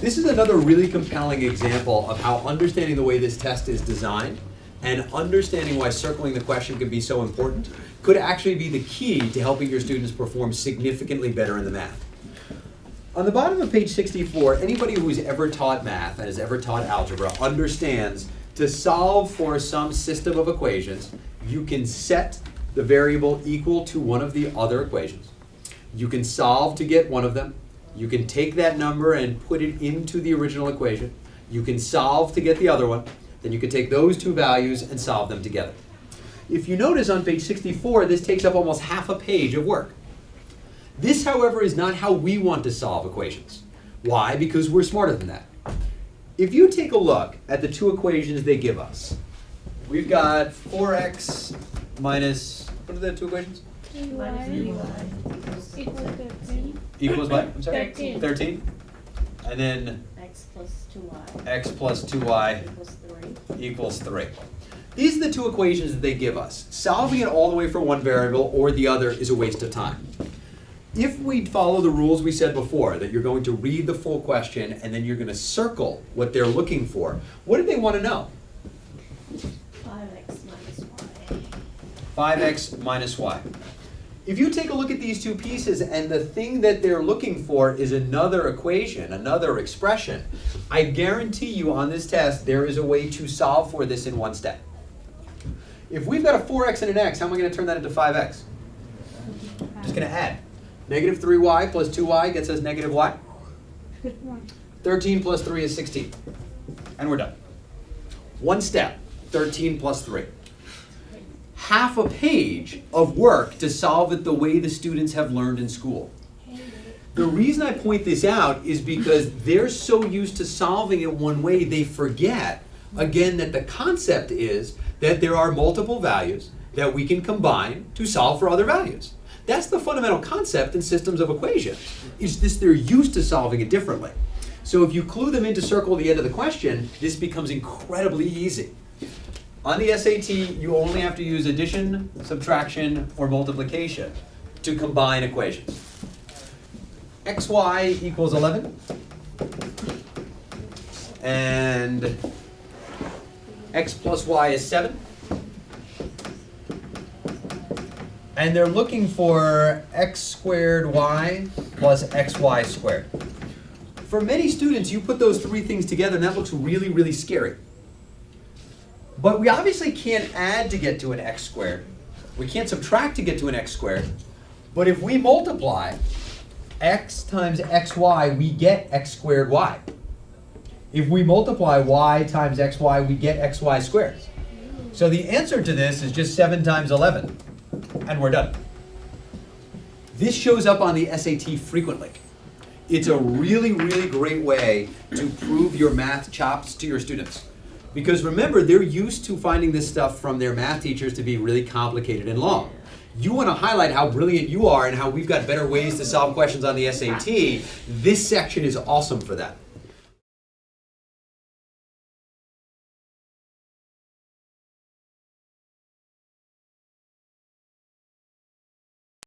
This is another really compelling example of how understanding the way this test is designed and understanding why circling the question can be so important could actually be the key to helping your students perform significantly better in the math. On the bottom of page 64, anybody who's ever taught math and has ever taught algebra understands to solve for some system of equations, you can set the variable equal to one of the other equations. You can solve to get one of them. You can take that number and put it into the original equation. You can solve to get the other one. Then you can take those two values and solve them together. If you notice on page 64, this takes up almost half a page of work. This, however, is not how we want to solve equations. Why? Because we're smarter than that. If you take a look at the two equations they give us, we've got 4x minus, what are the two equations? Equals what? I'm sorry? 13. 13. And then X plus 2y x plus 2y equals 3. equals 3. These are the two equations that they give us. Solving it all the way for one variable or the other is a waste of time. If we follow the rules we said before, that you're going to read the full question and then you're going to circle what they're looking for, what do they want to know? 5x minus y. 5x minus y. If you take a look at these two pieces and the thing that they're looking for is another equation, another expression, I guarantee you on this test there is a way to solve for this in one step. If we've got a 4x and an x, how am I going to turn that into 5x? Just going to add. Negative 3y plus 2y gets us negative y. 13 plus 3 is 16. And we're done. One step, 13 plus 3. Half a page of work to solve it the way the students have learned in school. The reason I point this out is because they're so used to solving it one way, they forget, again, that the concept is that there are multiple values that we can combine to solve for other values. That's the fundamental concept in systems of equations. It's just they're used to solving it differently. So if you clue them into circle the end of the question, this becomes incredibly easy. On the SAT, you only have to use addition, subtraction, or multiplication to combine equations. xy equals 11. And x plus y is 7. And they're looking for x squared y plus xy squared. For many students, you put those three things together and that looks really, really scary. But we obviously can't add to get to an x squared. We can't subtract to get to an x squared. But if we multiply x times xy, we get x squared y. If we multiply y times xy, we get xy squared. So the answer to this is just 7 times 11. And we're done. This shows up on the SAT frequently. It's a really, really great way to prove your math chops to your students. Because remember, they're used to finding this stuff from their math teachers to be really complicated and long. You want to highlight how brilliant you are and how we've got better ways to solve questions on the SAT. This section is awesome for that.